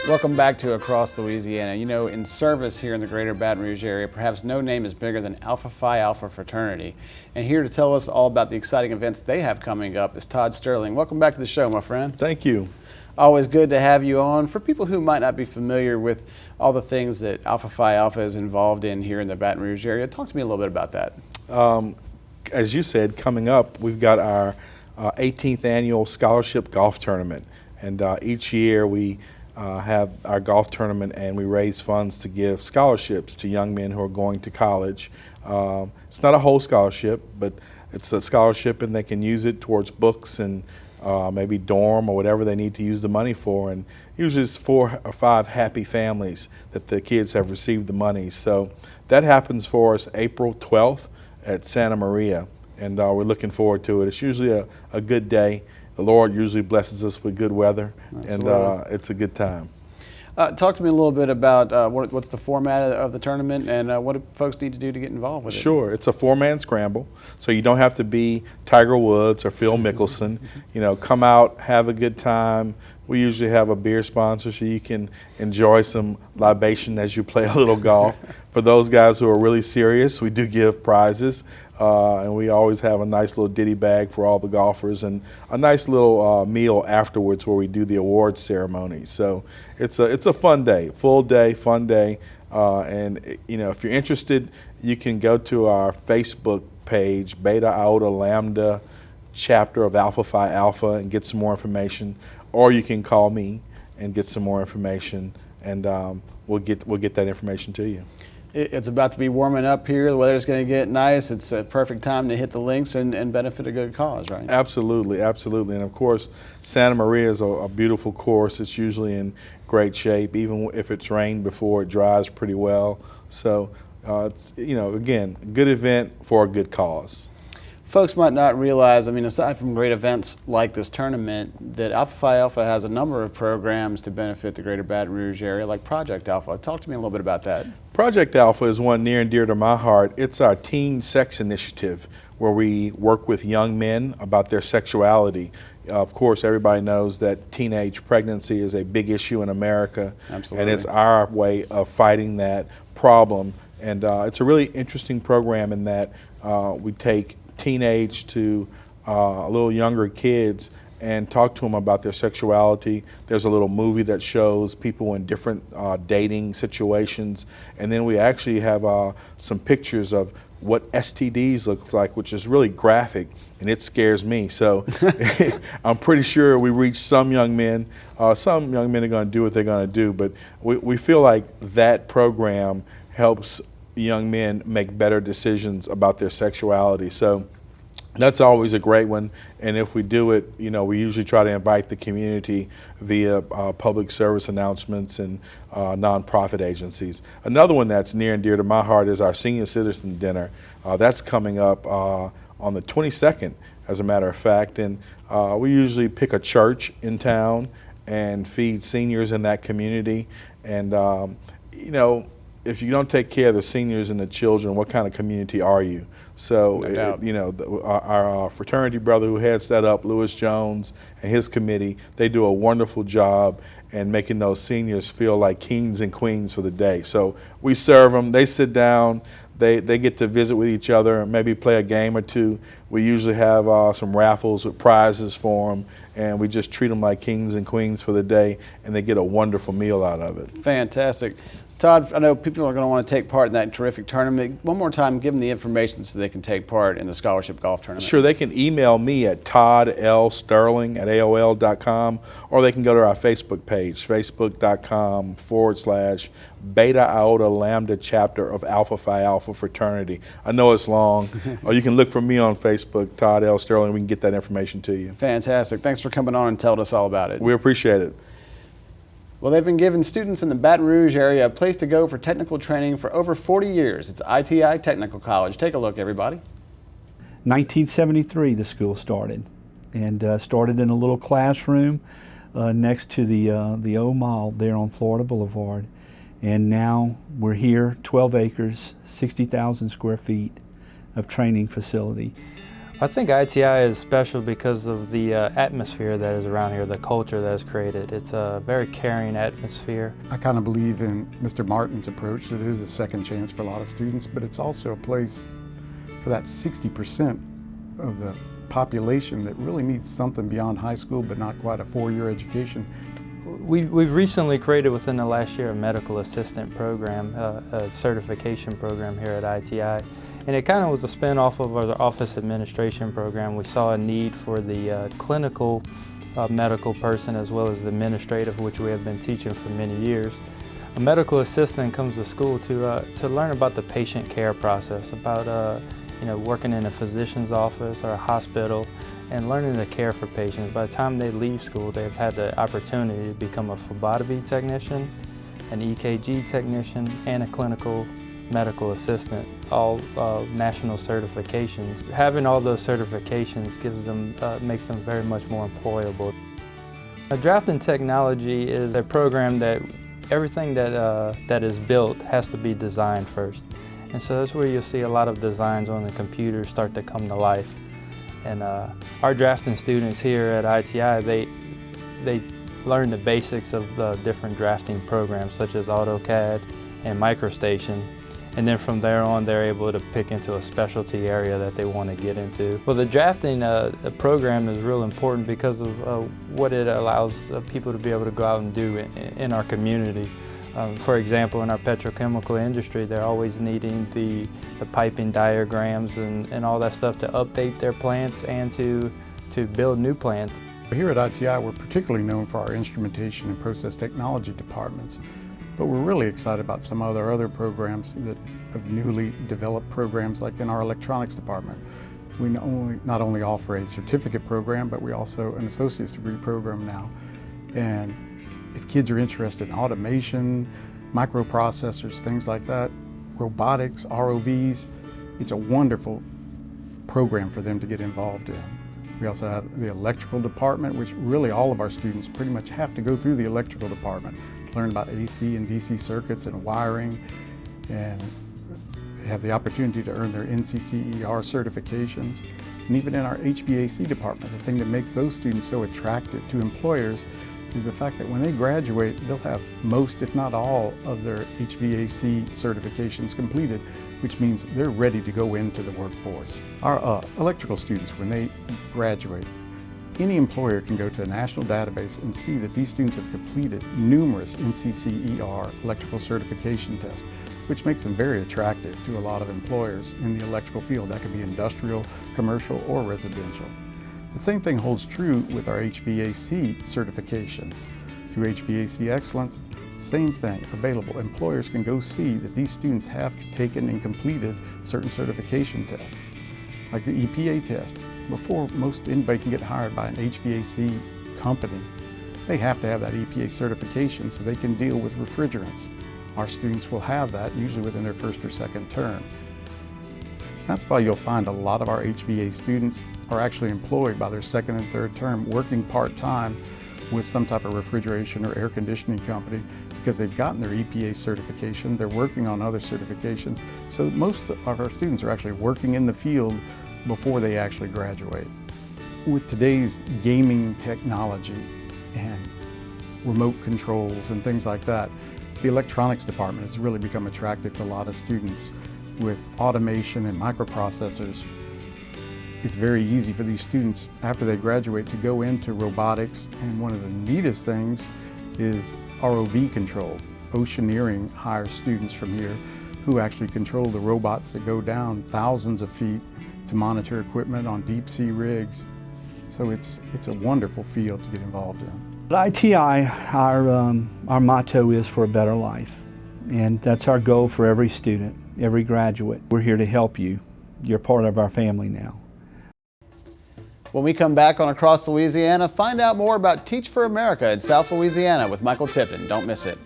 Welcome back to Across Louisiana. You know, in service here in the greater Baton Rouge area, perhaps no name is bigger than Alpha Phi Alpha Fraternity. And here to tell us all about the exciting events they have coming up is Todd Sterling. Welcome back to the show, my friend. Thank you. Always good to have you on. For people who might not be familiar with all the things that Alpha Phi Alpha is involved in here in the Baton Rouge area, talk to me a little bit about that. As you said, coming up, we've got our 18th annual scholarship golf tournament. And each year we have our golf tournament and we raise funds to give scholarships to young men who are going to college. It's not a whole scholarship, but it's a scholarship and they can use it towards books and maybe dorm or whatever they need to use the money for. And usually it's 4 or 5 happy families that the kids have received the money. So that happens for us April 12th at Santa Maria, and we're looking forward to it. It's usually a good day. The Lord usually blesses us with good weather, Absolutely. And it's a good time. Talk to me a little bit about what's the format of the tournament and what do folks need to do to get involved with it? Sure. It's a 4-man scramble, so you don't have to be Tiger Woods or Phil Mickelson. You know, come out, have a good time. We usually have a beer sponsor so you can enjoy some libation as you play a little golf. For those guys who are really serious, we do give prizes. And we always have a nice little ditty bag for all the golfers and a nice little meal afterwards where we do the awards ceremony. So it's a fun day, full day, fun day. And you know, if you're interested, you can go to our Facebook page, Beta Iota Lambda chapter of Alpha Phi Alpha, and get some more information. Or you can call me and get some more information, and we'll get that information to you. It's about to be warming up here. The weather's going to get nice. It's a perfect time to hit the links and benefit a good cause, right? Absolutely, absolutely. And of course, Santa Maria is a beautiful course. It's usually in great shape. Even if it's rained before, it dries pretty well. So it's, you know, again, a good event for a good cause. Folks might not realize, I mean, aside from great events like this tournament, that Alpha Phi Alpha has a number of programs to benefit the greater Baton Rouge area, like Project Alpha. Talk to me a little bit about that. Project Alpha is one near and dear to my heart. It's our teen sex initiative where we work with young men about their sexuality. Of course, everybody knows that teenage pregnancy is a big issue in America. Absolutely. And it's our way of fighting that problem. And it's a really interesting program in that we take teenage to a little younger kids and talk to them about their sexuality. There's a little movie that shows people in different dating situations, and then we actually have some pictures of what STDs look like, which is really graphic, and it scares me. So I'm pretty sure we reach some young men. Some young men are going to do what they're going to do, but we feel like that program helps young men make better decisions about their sexuality. So that's always a great one, and if we do it, you know, we usually try to invite the community via public service announcements and nonprofit agencies. Another one that's near and dear to my heart is our senior citizen dinner. That's coming up on the 22nd, as a matter of fact, and we usually pick a church in town and feed seniors in that community. And you know, if you don't take care of the seniors and the children, what kind of community are you? So, you know, our fraternity brother who heads that up, Lewis Jones, and his committee, they do a wonderful job in making those seniors feel like kings and queens for the day. So we serve them, they sit down, they get to visit with each other and maybe play a game or two. We usually have some raffles with prizes for them, and we just treat them like kings and queens for the day, and they get a wonderful meal out of it. Fantastic. Todd, I know people are going to want to take part in that terrific tournament. One more time, give them the information so they can take part in the scholarship golf tournament. Sure, they can email me at toddlsterling@aol.com, or they can go to our Facebook page, facebook.com/Beta Iota Lambda chapter of Alpha Phi Alpha Fraternity. I know it's long, or you can look for me on Facebook, Todd L. Sterling, we can get that information to you. Fantastic. Thanks for coming on and telling us all about it. We appreciate it. Well, they've been giving students in the Baton Rouge area a place to go for technical training for over 40 years. It's ITI Technical College. Take a look, everybody. 1973 the school started, and started in a little classroom next to the old mall there on Florida Boulevard. And now we're here, 12 acres, 60,000 square feet of training facility. I think ITI is special because of the atmosphere that is around here, the culture that is created. It's a very caring atmosphere. I kind of believe in Mr. Martin's approach that it is a second chance for a lot of students, but it's also a place for that 60% of the population that really needs something beyond high school but not quite a four-year education. We've recently created within the last year a medical assistant program, a certification program here at ITI. And it kind of was a spin-off of our office administration program. We saw a need for the clinical medical person as well as the administrative, which we have been teaching for many years. A medical assistant comes to school to learn about the patient care process, about working in a physician's office or a hospital and learning to care for patients. By the time they leave school, they've had the opportunity to become a phlebotomy technician, an EKG technician, and a clinical medical assistant, all national certifications. Having all those certifications makes them very much more employable. Drafting Technology is a program that everything that is built has to be designed first. And so that's where you'll see a lot of designs on the computer start to come to life. And our drafting students here at ITI, they learn the basics of the different drafting programs such as AutoCAD and MicroStation. And then from there on, they're able to pick into a specialty area that they want to get into. Well, the drafting program is real important because of what it allows people to be able to go out and do in our community. For example, in our petrochemical industry, they're always needing the piping diagrams and all that stuff to update their plants and to build new plants. Here at ITI, we're particularly known for our instrumentation and process technology departments. But we're really excited about some other programs that have newly developed programs, like in our electronics department. We not only offer a certificate program, but we also an associate's degree program now. And if kids are interested in automation, microprocessors, things like that, robotics, ROVs, it's a wonderful program for them to get involved in. We also have the electrical department, which really all of our students pretty much have to go through the electrical department to learn about AC and DC circuits and wiring, and they have the opportunity to earn their NCCER certifications. And even in our HVAC department, the thing that makes those students so attractive to employers is the fact that when they graduate, they'll have most, if not all, of their HVAC certifications completed, which means they're ready to go into the workforce. Our electrical students, when they graduate, any employer can go to a national database and see that these students have completed numerous NCCER electrical certification tests, which makes them very attractive to a lot of employers in the electrical field. That could be industrial, commercial, or residential. The same thing holds true with our HVAC certifications. Through HVAC Excellence, same thing, available. Employers can go see that these students have taken and completed certain certification tests, like the EPA test. Before anybody can get hired by an HVAC company, they have to have that EPA certification so they can deal with refrigerants. Our students will have that usually within their first or second term. That's why you'll find a lot of our HVAC students are actually employed by their second and third term, working part-time with some type of refrigeration or air conditioning company, because they've gotten their EPA certification, they're working on other certifications. So most of our students are actually working in the field before they actually graduate. With today's gaming technology and remote controls and things like that, the electronics department has really become attractive to a lot of students. With automation and microprocessors, it's very easy for these students after they graduate to go into robotics, and one of the neatest things is ROV control. Oceaneering hires students from here who actually control the robots that go down thousands of feet to monitor equipment on deep sea rigs. So it's a wonderful field to get involved in. At ITI, our motto is for a better life, and that's our goal for every student, every graduate. We're here to help you. You're part of our family now. When we come back on Across Louisiana, find out more about Teach for America in South Louisiana with Michael Tipton. Don't miss it.